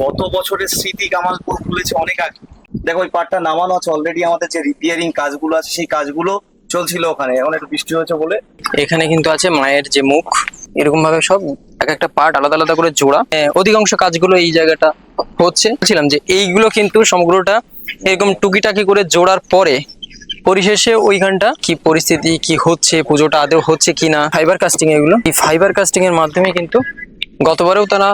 কত বছরের স্মৃতি কামালপুর খুলেছে অনেক আগে। দেখো ওই পাটটা নামানো আছে অলরেডি, আমাদের যে রিপেয়ারিং কাজগুলো আছে সেই কাজগুলো চলছিল ওখানে, এখন একটু বৃষ্টি হয়েছে বলে। এখানে কিন্তু আছে মায়ের যে মুখ, এরকম ভাবে সব এক একটা পার্ট আলাদা আলাদা করে জোড়া। অধিকাংশ কাজগুলো এই জায়গাটা হচ্ছে। বলছিলাম যে এইগুলো কিন্তু সমগ্রটা এরকম টুকিটাকি করে জোড়ার পরে পরিশেষে ওইখানটা কি পরিস্থিতি, কি হচ্ছে, পুজোটা আদৌ হচ্ছে কিনা, ফাইবার কাস্টিং, এগুলো এই ফাইবার কাস্টিং এর মাধ্যমে কিন্তু গতবারেও তারা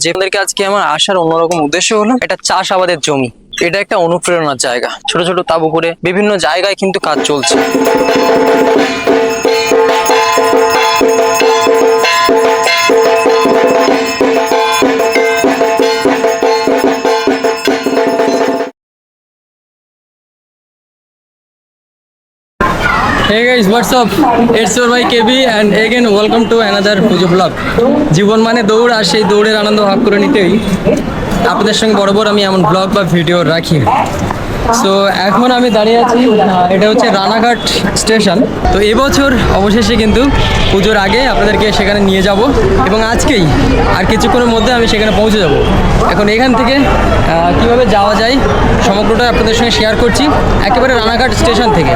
যেদেরকে আজকে আমার আসার অন্যরকম উদ্দেশ্য হলো, এটা চাষাবাদের জমি, এটা একটা অনুপ্রেরণার জায়গা। ছোট ছোট তাঁবু করে বিভিন্ন জায়গায় কিন্তু কাজ চলছে। Hey guys, what's up? It's your boy KB and again welcome to another Puja vlog. জীবন মানে দৌড়, আর সেই দৌড়ের আনন্দ ভাগ করে নিতেই আপনাদের সঙ্গে বরাবর আমি এমন ব্লগ বা ভিডিও রাখি। সো এখন আমি দাঁড়িয়ে আছি, এটা হচ্ছে রানাঘাট স্টেশন। তো এবছর অবশেষে কিন্তু পুজোর আগে আপনাদেরকে সেখানে নিয়ে যাব এবং আজকেই আর কিছুক্ষণের মধ্যে আমি সেখানে পৌঁছে যাব। এখন এখান থেকে কিভাবে যাওয়া যায় সমগ্রটা আপনাদের সঙ্গে শেয়ার করছি একেবারে রানাঘাট স্টেশন থেকে।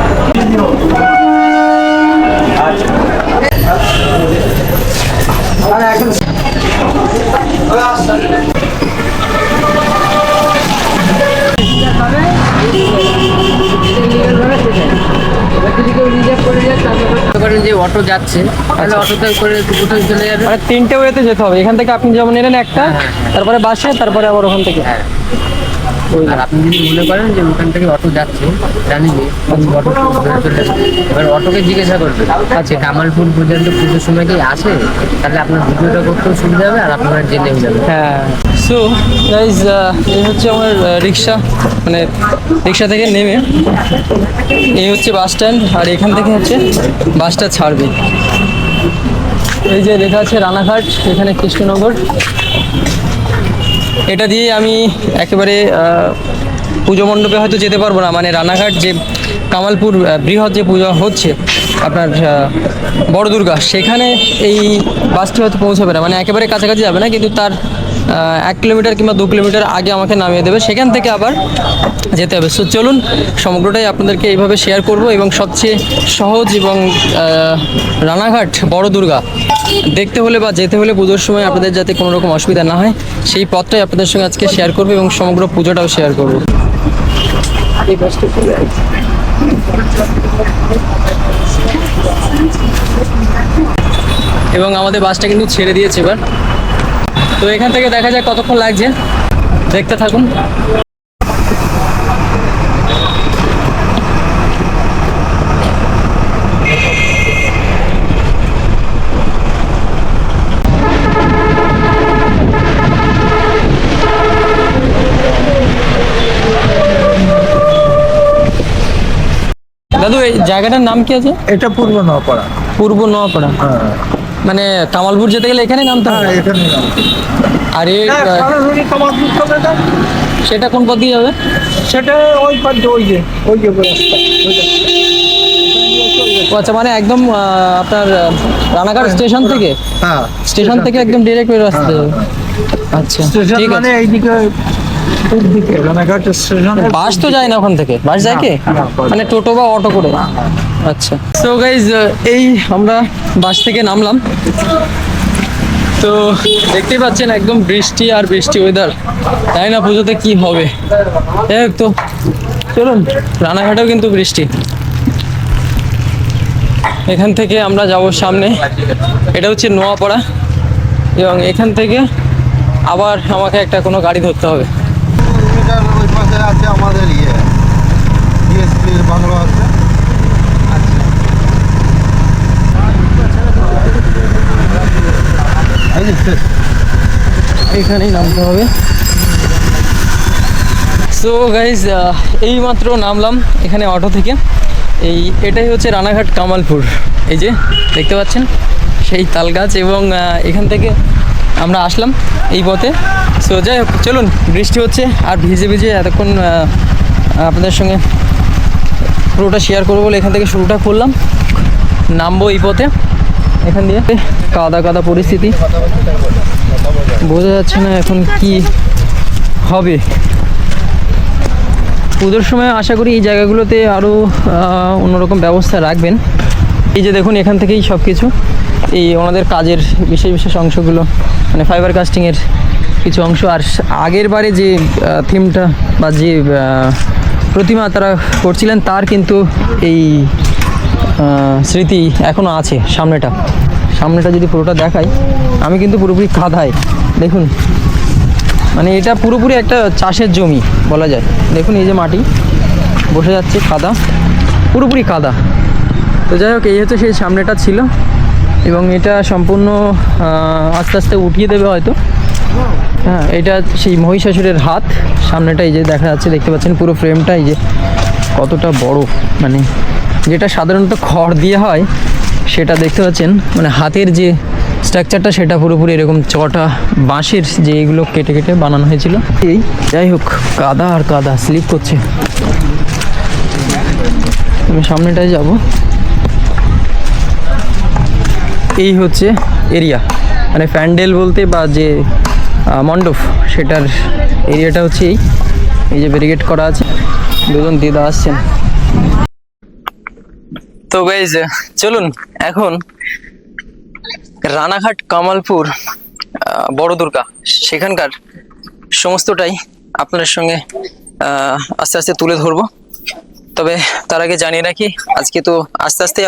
যে অটো যাচ্ছে তাহলে অটোতে করে কোথায় চলে যাবে, মানে তিনটে ওয়েতে যেতে হবে। এখান থেকে আপনি যেমন এলেন একটা, তারপরে বাসে, তারপরে আবার ওখান থেকে। আর আপনি যদি মনে করেন যে ওখান থেকে অটো যাচ্ছে, জানি যে অটো চলে যাবে, এবার অটোকে জিজ্ঞাসা করবে আচ্ছা কামালপুর পর্যন্ত পুজোর সময় কি আসে, তাহলে আপনার ভিডিওটা করতেও সুবিধা হবে আর আপনার জেনেও যাবে। হ্যাঁ, সো গাইজ এই হচ্ছে আমার রিক্সা, মানে রিক্সা থেকে নেমে এই হচ্ছে বাস স্ট্যান্ড, আর এখান থেকে হচ্ছে বাসটা ছাড়বে। এই যে লেখা আছে রানাঘাট, এখানে কৃষ্ণনগর। এটা দিয়ে আমি একেবারে পুজো মণ্ডপে হয়তো যেতে পারবো না, মানে রানাঘাট যে কামালপুর বৃহৎ যে পুজো হচ্ছে আপনার বড় দুর্গা, সেখানে এই বাসটি হয়তো পৌঁছাবে না, মানে একেবারে কাছাকাছি যাবে না, কিন্তু তার 1 কিলোমিটার কিংবা 2 কিলোমিটার আগে আমাকে নামিয়ে দেবে, সেখান থেকে আবার যেতে হবে। সো চলুন সমগ্রটাই আপনাদেরকে এইভাবে শেয়ার করব এবং সবচেয়ে সহজ এবং রানাঘাট বড় দুর্গা দেখতে হলে বা যেতে হলে পুজোর সময় আপনাদের যাতে কোনো রকম অসুবিধা না হয় সেই পথটাই আপনাদের সঙ্গে আজকে শেয়ার করবো এবং সমগ্র পুজোটাও শেয়ার করবো। এবং আমাদের বাসটা কিন্তু ছেড়ে দিয়েছে এবার। তো এখান থেকে দেখা যাক কতক্ষণ লাগছে, দেখতে থাকুন। দাদু এই জায়গাটার নাম কি আছে? এটা পূর্ব নওপাড়া। পূর্ব নোয়াপাড়া, হ্যাঁ, মানে কামালপুর যেতে গেলে এখানে নামতে হবে। এখানে আর এই সরাসরি কামালপুর চলে যান, সেটা কোন পথ দিয়ে যাবে? সেটা ওই পাশে ওই যে রাস্তা, ও আচ্ছা, মানে একদম আপনার রানাঘাট স্টেশন থেকে, হ্যাঁ স্টেশন থেকে একদম ডিরেক্ট ওই রাস্তা যাবে। আচ্ছা স্টেশন ঠিক মানে আছে। এইদিকে পূর্ব দিকে রানাঘাট স্টেশন। বাস তো যায় না ওখান থেকে, বাস যায় কি? না, মানে টোটো বা অটো করে? আচ্ছা। সো গাইজ এই আমরা বাস থেকে নামলাম, তো দেখতেই পাচ্ছেন একদম বৃষ্টি আর বৃষ্টি ওয়েদার, তাই না পুজোতে কি হবে। তো চলুন, রানাঘাটেও কিন্তু বৃষ্টি। এখান থেকে আমরা যাব সামনে, এটা হচ্ছে নোয়াপাড়া, এবং এখান থেকে আবার আমাকে একটা কোনো গাড়ি ধরতে হবে। ওই পাশে আছে আমাদের ডিএসপির বাংলো আছে। এখানেই নামতে হবে। সো গাইজ এইমাত্র নামলাম এখানে অটো থেকে। এটাই হচ্ছে রানাঘাট কামালপুর, এই যে দেখতে পাচ্ছেন সেই তাল গাছ, এবং এখান থেকে আমরা আসলাম এই পথে। সো যাই হোক, চলুন, বৃষ্টি হচ্ছে আর ভিজে ভিজে এতক্ষণ আপনাদের সঙ্গে পুরোটা শেয়ার করবো বলে এখান থেকে শুরুটা করলাম। নামবো এই পথে, এখান দিয়ে কাদা কাদা পরিস্থিতি, বোঝা যাচ্ছে না এখন কি হবে। পুজোর সময় আশা করি এই জায়গাগুলোতে আরও অন্যরকম ব্যবস্থা রাখবেন। এই যে দেখুন এখান থেকেই সব কিছু, এই ওনাদের কাজের বিশেষ বিশেষ অংশগুলো, মানে ফাইবার কাস্টিংয়ের কিছু অংশ। আর আগের বারে যে থিমটা বা যে প্রতিমা তারা করছিলেন তার কিন্তু এই স্মৃতি এখনও আছে। সামনেটা যদি পুরোটা দেখাই, আমি কিন্তু পুরোপুরি কাদায়, দেখুন মানে এটা পুরোপুরি একটা চাষের জমি বলা যায়। দেখুন এই যে মাটি বসে যাচ্ছে, কাদা, পুরোপুরি কাদা। তো যাই হোক, এই হচ্ছে সেই সামনেটা ছিল, এবং এটা সম্পূর্ণ আস্তে আস্তে উঠিয়ে দেবে হয়তো। হ্যাঁ, এটা সেই মহিষাসুরের হাত, সামনেটা এই যে দেখা যাচ্ছে, দেখতে পাচ্ছেন পুরো ফ্রেমটা এই যে কতটা বড়, মানে যেটা সাধারণত খড় দিয়ে হয় সেটা দেখতে পাচ্ছেন, মানে হাতের যে স্ট্রাকচারটা সেটা পুরোপুরি এরকম চটা বাঁশের যে এগুলো কেটে কেটে বানানো হয়েছিল। এই যাই হোক, কাদা আর কাদা, স্লিপ করছে। আমি সামনেটায় যাব। এই হচ্ছে এরিয়া, মানে প্যান্ডেল বলতে বা যে মণ্ডপ সেটার এরিয়াটা হচ্ছে এই যে ব্যারিকেড করা আছে। দুজন দিদা আসছেন। তো গাইজ চলুন এখন রানাঘাট কামালপুর বড় দুর্গা সেখানকার সমস্তটাই আপনাদের সঙ্গে আস্তে আস্তে তুলে ধরবো। তবে তার আগে জানিয়ে রাখি, আজকে তো আস্তে আস্তে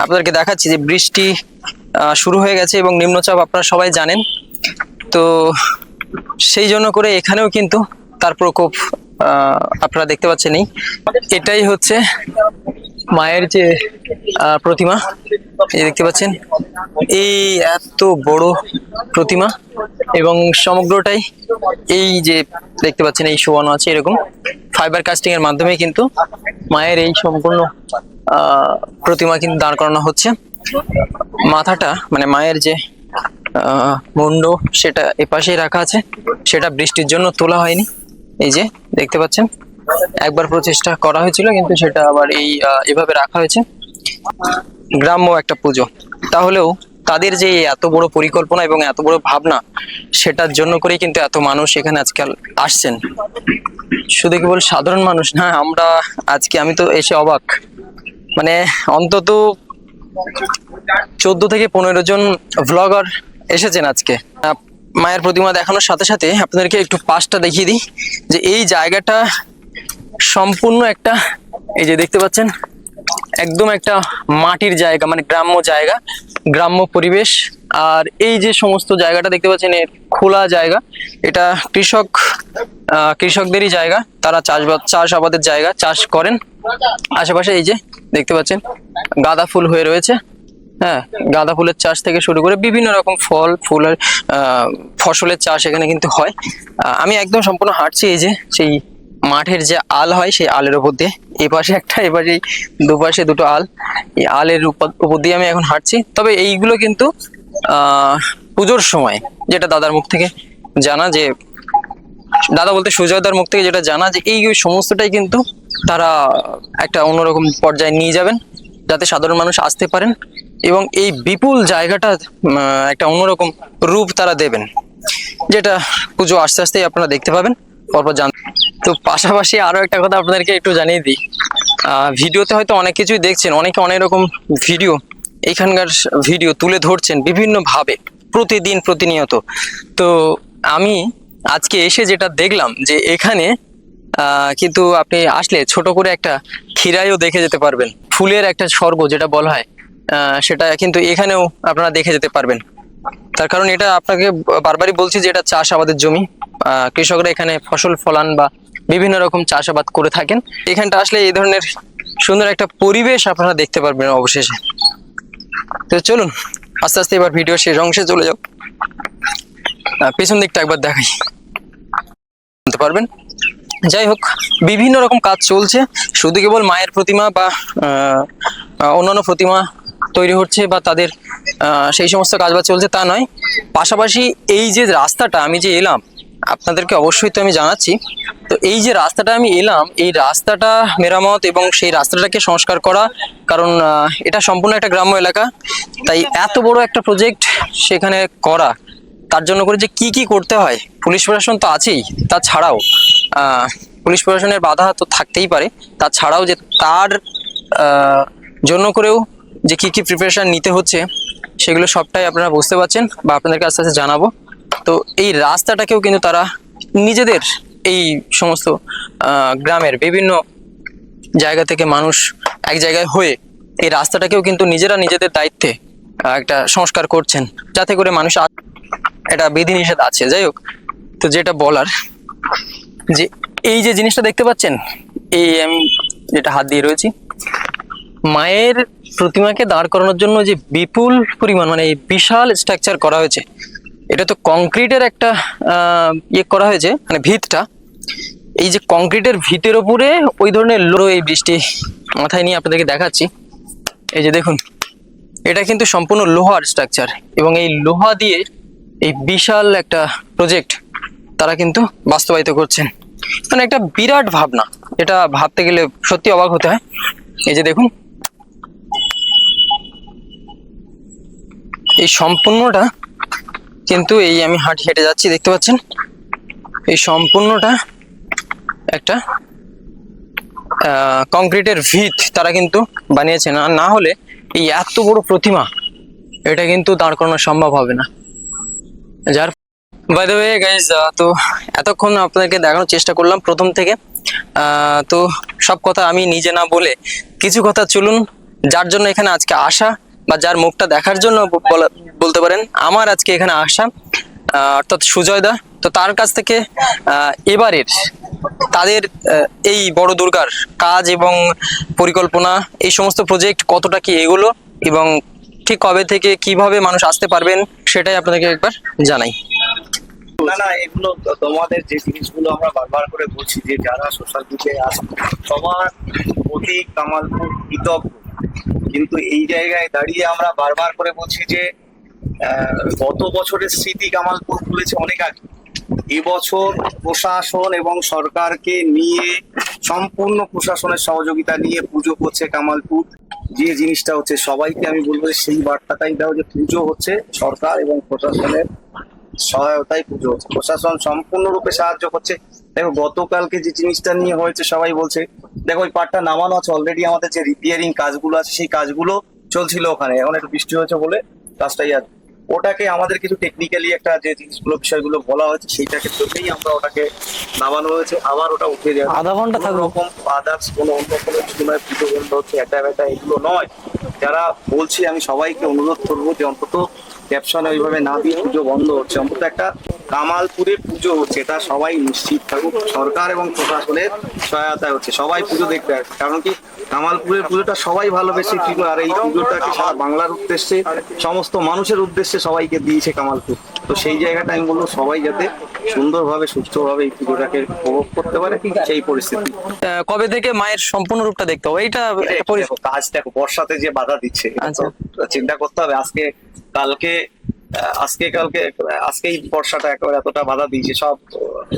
আপনাদেরকে দেখাচ্ছি যে বৃষ্টি শুরু হয়ে গেছে এবং নিম্নচাপ আপনারা সবাই জানেন। তো সেই জন্য করে এখানেও কিন্তু তার প্রকোপ আপনারা দেখতে পাচ্ছেন। এটাই হচ্ছে মায়ের যে প্রতিমা, এই দেখতে পাচ্ছেন, এই এত বড় প্রতিমা, এবং সমগ্রটাই এই যে দেখতে পাচ্ছেন এই শোয়ানো আছে, এরকম ফাইবার কাস্টিং এর মাধ্যমে কিন্তু মায়ের এই সম্পূর্ণ প্রতিমা কিন্তু দাঁড় করানো হচ্ছে। মাথাটা মানে মায়ের যে মুন্ড সেটা এপাশেই রাখা আছে, সেটা বৃষ্টির জন্য তোলা হয়নি। এই যে দেখতে পাচ্ছেন, একবার প্রচেষ্টা করা হয়েছিল কিন্তু সেটা আবার এভাবে রাখা হয়েছে। গ্রাম্য একটা পুজো, তাহলেও তাদের যে এত বড় পরিকল্পনা এবং এত বড় ভাবনা, সেটার জন্য করেই কিন্তু এত মানুষ এখানে আজকাল আসছেন। শুধু কেবল সাধারণ মানুষ না, আমি তো এসে অবাক, মানে অন্তত 14 থেকে 15 জন ভ্লগার এসেছেন আজকে। মায়ের প্রতিমা দেখানোর সাথে সাথে আপনাদেরকে একটু পাশটা দেখিয়ে দিই, যে এই জায়গাটা সম্পূর্ণ একটা, এই যে দেখতে পাচ্ছেন, একদম একটা মাটির জায়গা, মানে গ্রাম্য জায়গা, গ্রাম্য পরিবেশ। আর এই যে সমস্ত জায়গাটা দেখতে পাচ্ছেন, এর খোলা জায়গা, এটা কৃষকদেরই জায়গা, তারা চাষ আবাদের জায়গা, চাষ করেন। আশেপাশে এই যে দেখতে পাচ্ছেন গাঁদা ফুল হয়ে রয়েছে। হ্যাঁ, গাঁদা ফুলের চাষ থেকে শুরু করে বিভিন্ন রকম ফুলের ফসলের চাষ এখানে কিন্তু হয়। আমি একদম সম্পূর্ণ হাঁটছি এই যে সেই মাঠের যে আল হয়, সেই আলের উপর দিয়ে, এপাশে একটা, এপাশে দুপাশে দুটো আল, এই আলের উপর দিয়ে আমি এখন হাঁটছি। তবে এইগুলো কিন্তু পুজোর সময়, যেটা দাদার মুখ থেকে জানা, যে দাদা বলতে সুজয়দার মুখ থেকে যেটা জানা, যে এই সমস্তটাই কিন্তু তারা একটা অন্যরকম পর্যায়ে নিয়ে যাবেন, যাতে সাধারণ মানুষ আসতে পারেন এবং এই বিপুল জায়গাটা একটা অন্যরকম রূপ তারা দেবেন, যেটা পুজো আস্তে আস্তেই আপনারা দেখতে পাবেন, পরপর জান। তো পাশাপাশি আরো একটা কথা আপনাদেরকে একটু জানিয়ে দিই, ভিডিওতে হয়তো অনেক কিছুই দেখছেন, অনেকে অনেক রকম ভিডিও, এখানকার ভিডিও তুলে ধরছেন বিভিন্ন ভাবে, প্রতিদিন প্রতিনিয়ত। তো আমি আজকে এসে যেটা দেখলাম, যে এখানে কিন্তু আপনি আসলে ছোট করে একটা খিরাইও দেখে যেতে পারবেন, ফুলের একটা স্বর্গ যেটা বলা হয়, সেটা কিন্তু এখানেও আপনারা দেখে যেতে পারবেন। তার কারণ এটা আপনাকে বারবারই বলছি যে এটা চাষাবাদের জমি, কৃষকরা এখানে ফসল ফলান বা বিভিন্ন রকম চাষাবাদ করে থাকেন। এখানটা আসলে এই ধরনের সুন্দর একটা পরিবেশ আপনারা দেখতে পারবেন অবশেষে। তো চলুন আস্তে আস্তে এবার ভিডিও শেষ অংশে চলে যাও, পেছন দিকটা একবার দেখাই, জানতে পারবেন। যাই হোক, বিভিন্ন রকম কাজ চলছে, শুধু কেবল মায়ের প্রতিমা বা অন্যান্য প্রতিমা তৈরি হচ্ছে বা তাদের সেই সমস্ত কাজবাজ চলছে তা নয়, পাশাপাশি এই যে রাস্তাটা আমি যে এলাম, আপনাদেরকে অবশ্যই তো আমি জানাচ্ছি, তো এই যে রাস্তাটা আমি এলাম, এই রাস্তাটা মেরামত এবং সেই রাস্তাটাকে সংস্কার করা, কারণ এটা সম্পূর্ণ একটা গ্রাম্য এলাকা, তাই এত বড় একটা প্রজেক্ট সেখানে করা তার জন্য করে যে কি করতে হয়, পুলিশ প্রশাসন তো আছেই, তাছাড়াও পুলিশ প্রশাসনের বাধা তো থাকতেই পারে, তাছাড়াও যে তার জন্য করেও যে কি প্রিপারেশন নিতে হচ্ছে সেগুলো সবটাই আপনারা বুঝতে পারছেন বা আপনাদেরকে আস্তে আস্তে জানাবো। তো এই রাস্তাটাকেও কিন্তু তারা নিজেদের এই সমস্ত গ্রামের বিভিন্ন জায়গা থেকে মানুষ এক জায়গায় হয়ে এই রাস্তাটাকেও কিন্তু নিজেরা নিজেদের দায়িত্বে একটা সংস্কার করছেন, যাতে করে মানুষ এটা বিধিনিষেধ আছে। যাই হোক, তো যেটা বলার যে এই যে জিনিসটা দেখতে পাচ্ছেন, এই আমি যেটা হাত দিয়ে রয়েছি, মায়ের প্রতিমাকে দাঁড় করানোর জন্য যে বিপুল পরিমাণ মানে এই বিশাল স্ট্রাকচার করা হয়েছে, এটা তো কংক্রিটের একটা করা হয়েছে, মানে ভিতটা, এই যে কংক্রিটের ভিতের ওপরে ওই ধরনের এই বৃষ্টি মাথায় নিয়ে আপনাদেরকে দেখাচ্ছি। এই যে দেখুন, এটা কিন্তু সম্পূর্ণ লোহার স্ট্রাকচার, এবং এই লোহা দিয়ে এই বিশাল একটা প্রজেক্ট তারা কিন্তু বাস্তবায়িত করছেন। মানে একটা বিরাট ভাবনা, এটা ভাবতে গেলে সত্যি অবাক হতে হয়। এই যে দেখুন, এই সম্পূর্ণটা কিন্তু এই আমি হেঁটে যাচ্ছি, দেখতে পাচ্ছেন, এই সম্পূর্ণটা একটা কংক্রিটের ভিত তারা কিন্তু বানিয়েছেন। আর না হলে এই এত বড় প্রতিমা এটা কিন্তু দাঁড় করানো সম্ভব হবে না। যার বাই দ্য ওয়ে গাইজ, তো এতক্ষণ আপনাদেরকে দেখানোর চেষ্টা করলাম প্রথম থেকে। তো সব কথা আমি নিজে না বলে কিছু কথা চলুন, যার জন্য এখানে আজকে আসা বা যার মুখটা দেখার জন্য বলতে পারেন আমার আজকে এখানে আসা, অর্থাৎ সুজয় দা। তো তার কাছ থেকে এবারের তাদের এই বড় দুর্গার কাজ এবং পরিকল্পনা, এই সমস্ত প্রজেক্ট কতটা কি এগুলো এবং ঠিক কবে থেকে কিভাবে মানুষ আসতে পারবেন সেটাই আপনাদেরকে একবার জানাই। না, এগুলো তোমাদের যে জিনিসগুলো আমরা বারবার করে বলছি, যে যারা সোশ্যাল মিডিয়ায় আসে সবার প্রতি কামালপুর কৃতজ্ঞ, কিন্তু এই জায়গায় দাঁড়িয়ে আমরা বারবার করে বলছি যে গত বছরের স্মৃতি কামালপুর খুলেছে অনেক আগে। এবছর প্রশাসন এবং সরকারকে নিয়ে, সম্পূর্ণ প্রশাসনের সহযোগিতা নিয়ে পুজো করছে কামালপুর। যে জিনিসটা হচ্ছে, সবাইকে আমি বলবো সেই বার্তাটাই দাও যে পুজো হচ্ছে সরকার এবং প্রশাসনের সহায়তায় পুজো হচ্ছে, প্রশাসন সম্পূর্ণরূপে সাহায্য করছে। দেখো গতকালকে যে জিনিসটা নিয়ে হয়েছে, সবাই বলছে দেখো ওই পাটটা নামানো আছে অলরেডি, আমাদের যে রিপেয়ারিং কাজগুলো আছে সেই কাজগুলো চলছিল ওখানে, এখন একটু বৃষ্টি হয়েছে বলে কাজটাই আছে। ওটাকে আমাদের কিছু টেকনিক্যালি একটা যে জিনিসগুলো বিষয়গুলো বলা হয়েছে সেইটাকে জন্যই আমরা ওটাকে নামানো হয়েছে, আবার ওটা উঠে যাবে। আধা ঘন্টা থাকবে। রকম আদার্স কোনো অন্য কোনো কিছু নয়, পুজো বন্ধ হচ্ছে এটা ব্যথা এগুলো নয়। যারা বলছি আমি সবাইকে অনুরোধ করবো যে অন্তত ক্যাপশনে ওইভাবে না দিয়ে পুজো বন্ধ হচ্ছে, অন্তত একটা কামালপুরে পুজো হচ্ছে এটা সবাই নিশ্চিত থাকুক, সরকার এবং প্রশাসনের সহায়তায় হচ্ছে, সবাই পুজো দেখতে আসবে। কারণ কি, কামালপুরের পুজোটা সবাই ভালোবেসে ছিল, আর এই পুজোটাকে সারা বাংলার উদ্দেশ্যে, সমস্ত মানুষের উদ্দেশ্যে সবাইকে দিয়েছে কামালপুর। তো সেই জায়গাটা আমি বলবো সবাই যাতে সুন্দরভাবে সুস্থভাবে এই পুজোটাকে উপভোগ করতে পারে, সেই পরিস্থিতি। কবে থেকে মায়ের সম্পূর্ণ রূপটা দেখতে হবে, এইটা দেখো, কাজ দেখো বর্ষাতে যে বাধা দিচ্ছে, আচ্ছা। চিন্তা করতে হবে। কালকে আজকেই বর্ষাটা একেবারে এতটা বাধা দিয়েছে, সব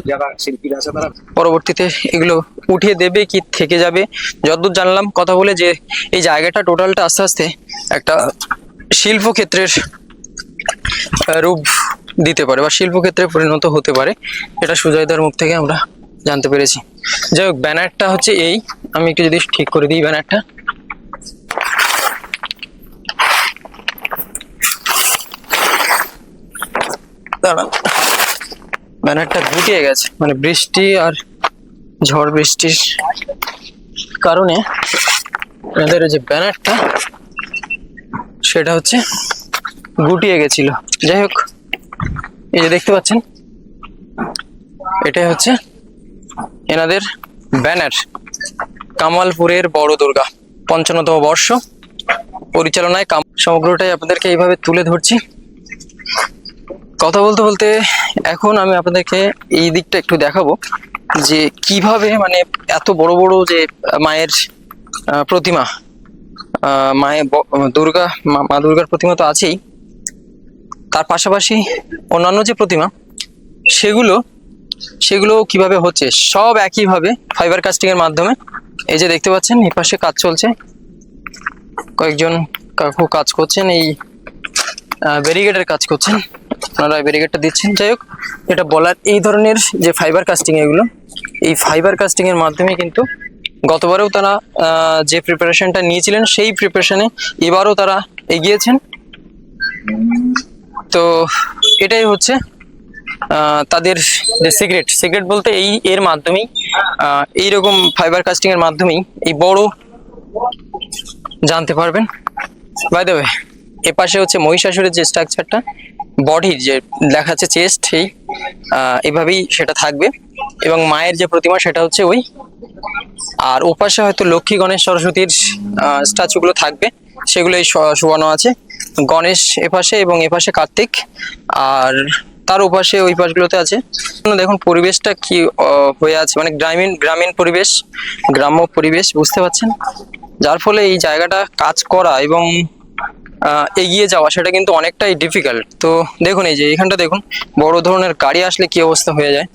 যারা শিল্পীরা আছে তারা পরবর্তীতে এগুলো উঠিয়ে দেবে কি থেকে যাবে। যতদূর জানলাম কথা বলে যে এই জায়গাটা টোটালটা আস্তে আস্তে একটা শিল্পক্ষেত্রের রূপ দিতে পারে বা শিল্পক্ষেত্রে পরিণত হতে পারে, এটা সুজয়দার মুখ থেকে আমরা জানতে পেরেছি। যাই হোক, ব্যানারটা হচ্ছে এই, আমি একটু যদি ঠিক করে দিই ব্যানারটা। দাঁড়ান, ব্যানারটা গুটিয়ে গেছে, মানে বৃষ্টি আর ঝড় বৃষ্টির কারণে আমাদের যে ব্যানারটা সেটা হচ্ছে গুটিয়ে গেছিল। যাই হোক, এই যে দেখতে পাচ্ছেন, এটাই হচ্ছে এনাদের ব্যানার, কামালপুরের বড় দুর্গা 55তম বর্ষ পরিচালনায়। সমগ্রটাই আপনাদেরকে এইভাবে তুলে ধরছি। কথা বলতে বলতে এখন আমি আপনাদেরকে এই দিকটা একটু দেখাবো যে কিভাবে মানে এত বড় বড় যে মায়ের প্রতিমা, মায়ের দুর্গা, মা দুর্গার প্রতিমা তো আছেই, তার পাশাপাশি অন্যান্য যে প্রতিমা সেগুলো কিভাবে হচ্ছে, সব একইভাবে ফাইবার কাস্টিং এর মাধ্যমে। এই যে দেখতে পাচ্ছেন, এই পাশে কাজ চলছে, কয়েকজন কাকু কাজ করছেন, এই ব্যারিকেডের কাজ করছেন। আপনারা ব্যারিকেডটা দিচ্ছেন। যাই হোক, এটা বলার এই ধরনের যে ফাইবার কাস্টিং এগুলো, এই ফাইবার কাস্টিং এর মাধ্যমে কিন্তু গতবারেও তারা যে প্রিপারেশনটা নিয়েছিলেন সেই প্রিপারেশনে এবারও তারা এগিয়েছেন। তো এটাই হচ্ছে তাদের যে সিক্রেট বলতে এর মাধ্যমেই এইরকম ফাইবার কাস্টিং এর মাধ্যমেই এই বড় জানতে পারবেন। বাই দ্য ওয়ে, এপাশে হচ্ছে মহিষাসুরের যে স্ট্রাকচারটা, বডির যে দেখাচ্ছে চেস্ট, এইভাবেই সেটা থাকবে। এবং মায়ের যে প্রতিমা সেটা হচ্ছে ওই, আর ওপাশে হয়তো লক্ষ্মী গণেশ সরস্বতীর স্ট্যাচুগুলো থাকবে, সেগুলো এই শোয়ানো আছে। গণেশ এপাশে এবং এপাশে কার্তিক, আর তার ওপাশে ওই পাশগুলোতে আছে। দেখুন পরিবেশটা কি হয়ে আছে, মানে গ্রামীণ পরিবেশ, গ্রাম্য পরিবেশ, বুঝতে পারছেন? যার ফলে এই জায়গাটা কাজ করা এবং এগিয়ে যাওয়া সেটা কিন্তু অনেকটাই ডিফিকাল্ট। তো দেখুন এই যে এখানটা দেখুন, বড় ধরনের গাড়ি আসলে কি অবস্থা হয়ে যায়।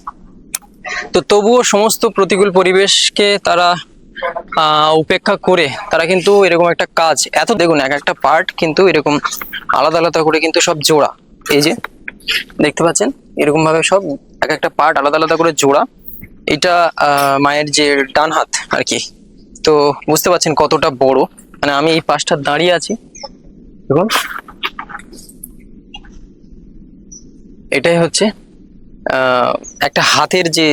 তো তবুও সমস্ত প্রতিকূল পরিবেশকে তারা উপেক্ষা করে তারা কিন্তু এরকম একটা কাজ, এত দেখুন এক একটা পার্ট কিন্তু এরকম আলাদা আলাদা করে কিন্তু সব জোড়া, এই যে দেখতে পাচ্ছেন এরকম ভাবে সব এক একটা পার্ট আলাদা আলাদা করে জোড়া। এটা মায়ের যে ডান হাত আর কি। তো বুঝতে পারছেন কতটা বড়, মানে আমি এই পাশটা দাঁড়িয়ে আছি, দেখুন এটাই হচ্ছে একটা হাতের যে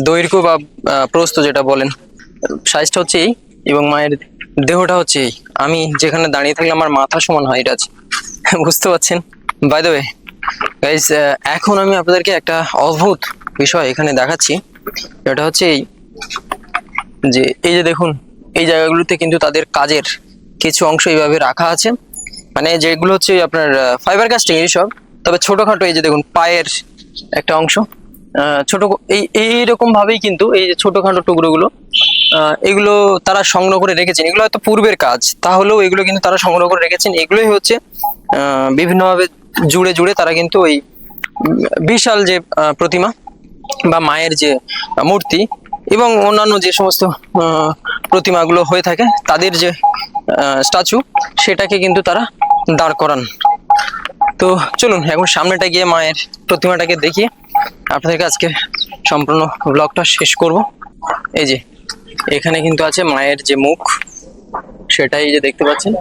দৈর্ঘ্য বা প্রস্থ যেটা বলেন, সাইজটা হচ্ছে এই, এবং মায়ের দেহটা হচ্ছে এই। আমি যেখানে দাঁড়িয়ে থাকলে আমার মাথা সমান হাইট আছে, বুঝতে পারছেন? বাই দ্য ওয়ে গাইস, এখন আমি আপনাদেরকে একটা অদ্ভুত বিষয় এখানে দেখাচ্ছি। এটা হচ্ছে এই যে দেখুন, এই জায়গাগুলোতে কিন্তু তাদের কাজের কিছু অংশ এইভাবে রাখা আছে, মানে যেগুলো হচ্ছে আপনার ফাইবার কাস্টিং এইসব, তবে ছোটখাটো। এই যে দেখুন পায়ের একটা অংশ ছোট, এইরকম ভাবেই কিন্তু এই যে ছোটখাটো টুকরোগুলো, এগুলো তারা সংগ্রহ করে রেখেছেন। এগুলো হয়তো পূর্বের কাজ, তাহলেও এগুলো কিন্তু তারা সংগ্রহ করে রেখেছেন। এগুলোই হচ্ছে বিভিন্নভাবে জুড়ে জুড়ে তারা কিন্তু ওই বিশাল যে প্রতিমা বা মায়ের যে মূর্তি এবং অন্যান্য যে সমস্ত প্রতিমাগুলো হয়ে থাকে, তাদের যে স্ট্যাচু, সেটাকে কিন্তু তারা দাঁড় করান। তো চলুন এখন সামনেটা গিয়ে মায়ের প্রতিমাটাকে দেখি, আপনাদেরকে আজকে সম্পূর্ণ ব্লগটা শেষ করব। এই যে এখানে কিন্তু আছে মায়ের যে মুখ, সেটাই যে দেখতে পাচ্ছেন।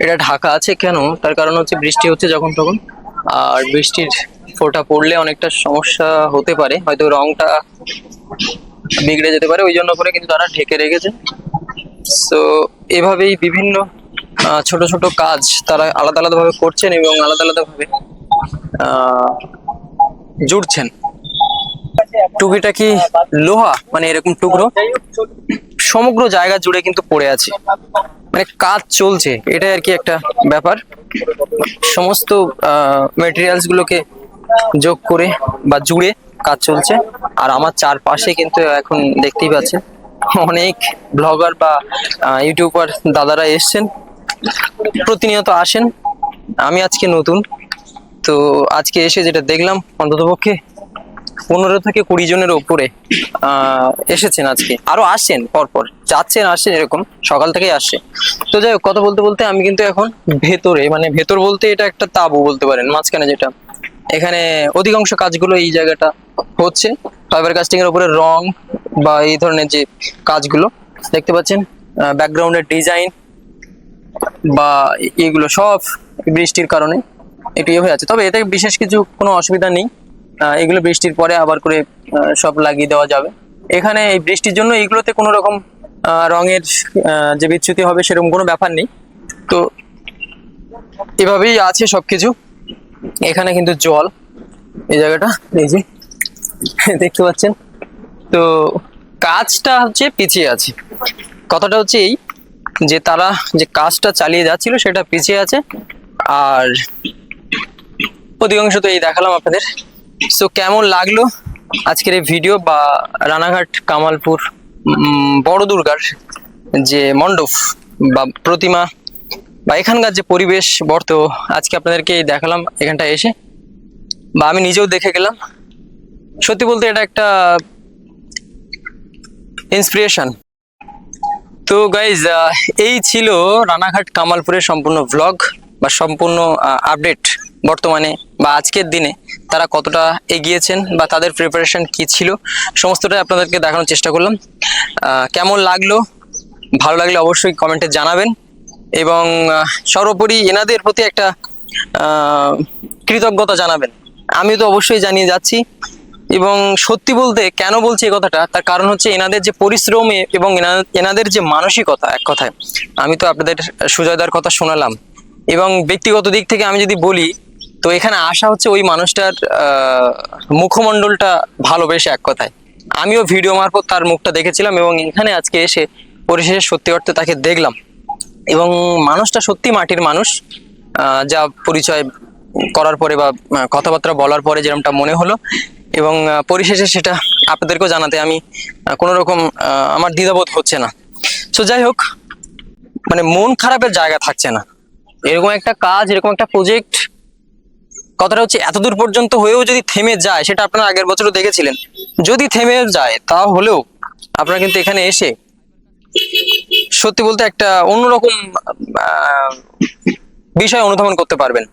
এটা ঢাকা আছে কেন, তার কারণ হচ্ছে বৃষ্টি হচ্ছে যখন তখন, আর বৃষ্টির ফোঁটা পড়লে অনেকটা সমস্যা হতে পারে, হয়তো রংটা বিগড়ে যেতে পারে, ওই জন্য করে কিন্তু তারা ঢেকে রেখেছে। তো এভাবেই বিভিন্ন ছোট ছোট কাজ তারা আলাদা আলাদা ভাবে করছেন এবং আলাদা আলাদা ভাবে জুড়ছেন। টুকিটাকি লোহা, মানে এরকম টুকরো সমগ্র জায়গা জুড়ে কিন্তু পড়ে আছে, মানে কাজ চলছে, এটাই আর কি একটা ব্যাপার। সমস্ত মেটেরিয়ালস গুলোকে যোগ করে বা জুড়ে কাজ চলছে। আর আমার চারপাশে কিন্তু এখন দেখতেই পাচ্ছেন অনেক ব্লগার বা ইউটিউবার দাদারা এসছেন, প্রতিনিয়ত আসেন। আমি আজকে নতুন, তো আজকে এসে যেটা দেখলাম, অন্ততপক্ষে 15 থেকে 20 জনের উপরে এসেছেন আজকে, আরো আসছেন পরপর, যাচ্ছেন আসছেন, এরকম সকাল থেকেই আসছে। তো যাই হোক, কথা বলতে বলতে আমি কিন্তু এখন ভেতরে, মানে ভেতর বলতে এটা একটা তাঁবু বলতে পারেন, মাঝখানে যেটা, এখানে অধিকাংশ কাজগুলো এই জায়গাটা হচ্ছে ফাইবার কাস্টিং এর উপরে রং বা এই ধরনের যে কাজগুলো দেখতে পাচ্ছেন, ব্যাকগ্রাউন্ডের ডিজাইন বা এগুলো সব বৃষ্টির কারণে একটু ইয়ে হয়ে আছে। তবে এতে বিশেষ কিছু কোনো অসুবিধা নেই, এগুলো বৃষ্টির পরে আবার করে সব লাগিয়ে দেওয়া যাবে। এখানে এই বৃষ্টির জন্য এইগুলোতে কোনো রকম রঙের যে বিচ্যুতি হবে সেরকম কোনো ব্যাপার নেই। তো এভাবেই আছে সবকিছু। এখানে কিন্তু জল, এই জায়গাটা এই যে দেখতে পাচ্ছেন। তো কাজটা হচ্ছে পিছিয়ে আছে, কথাটা হচ্ছে এই যে তারা যে কাজটা চালিয়ে যাচ্ছিল সেটা পিছিয়ে আছে, আর অধিকাংশ তো এই দেখালাম আপনাদের। সো কেমন লাগলো আজকের এই ভিডিও, বা রানাঘাট কামালপুর বড় দুর্গার যে মণ্ডপ বা প্রতিমা বা এখানকার যে পরিবেশ বর্ত, আজকে আপনাদেরকে দেখালাম এখানটা এসে, বা আমি নিজেও দেখে গেলাম। সত্যি বলতে এটা একটা ইন্সপিরেশন। তো গাইজ, এই ছিল রানাঘাট কামালপুরের সম্পূর্ণ ব্লগ বা সম্পূর্ণ আপডেট বর্তমানে বা আজকের দিনে তারা কতটা এগিয়েছেন বা তাদের প্রিপারেশন কি ছিল সমস্তটাই আপনাদেরকে দেখানোর চেষ্টা করলাম। কেমন লাগলো, ভালো লাগলে অবশ্যই কমেন্টে জানাবেন এবং সর্বোপরি এনাদের প্রতি একটা কৃতজ্ঞতা জানাবেন। আমি তো অবশ্যই জানিয়ে যাচ্ছি এবং সত্যি বলতে কেন বলছি এই কথাটা, তার কারণ হচ্ছে এনাদের যে পরিশ্রম এবং এনাদের যে মানসিকতা। এক কথায় আমি তো আপনাদের সুজয়দার কথা শোনালাম এবং ব্যক্তিগত দিক থেকে আমি যদি বলি তো এখানে আসা হচ্ছে ওই মানুষটার মুখমণ্ডলটা ভালোবেসে। এক কথায় আমিও ভিডিও মারফত তার মুখটা দেখেছিলাম এবং এখানে আজকে এসে পরিশেষে সত্যি অর্থে তাকে দেখলাম এবং মানুষটা সত্যি মাটির মানুষ। যা পরিচয় করার পরে বা কথাবার্তা বলার পরে যেরকমটা মনে হলো এবং পরিশেষে সেটা আপনাদেরকেও জানাতে আমি কোনো রকম আমার দ্বিধাবোধ হচ্ছে না। সো যাই হোক, মানে মন খারাপের জায়গা থাকছে না। এরকম একটা কাজ, এরকম একটা প্রজেক্ট, কথাটা হচ্ছে এতদূর পর্যন্ত হয়েও যদি থেমে যায়, সেটা আপনারা আগের বছরও দেখেছিলেন, যদি থেমে যায় তাহলেও আপনারা কিন্তু এখানে এসে সত্যি বলতে একটা অন্যরকম বিষয় অনুধাবন করতে পারবেন।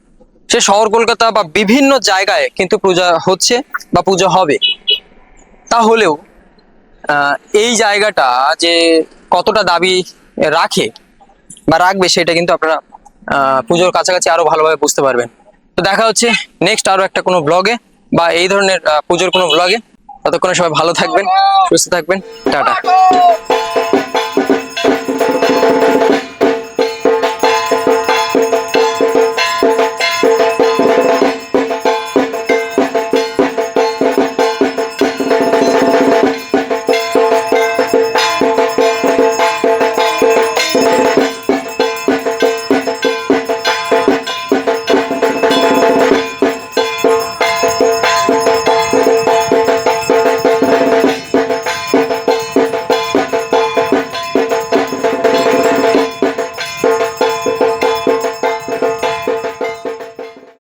সে শহর কলকাতা বা বিভিন্ন জায়গায় কিন্তু পূজা হচ্ছে বা পূজা হবে, তাহলেও এই জায়গাটা যে কতটা দাবি রাখে বা রাখবে সেটা কিন্তু আপনারা পুজোর কাছাকাছি আরো ভালোভাবে বুঝতে পারবেন। তো দেখা হচ্ছে নেক্সট আরো একটা কোনো ব্লগে বা এই ধরনের পুজোর কোনো ব্লগে। ততক্ষণে সবাই ভালো থাকবেন, সুস্থ থাকবেন, টাটা।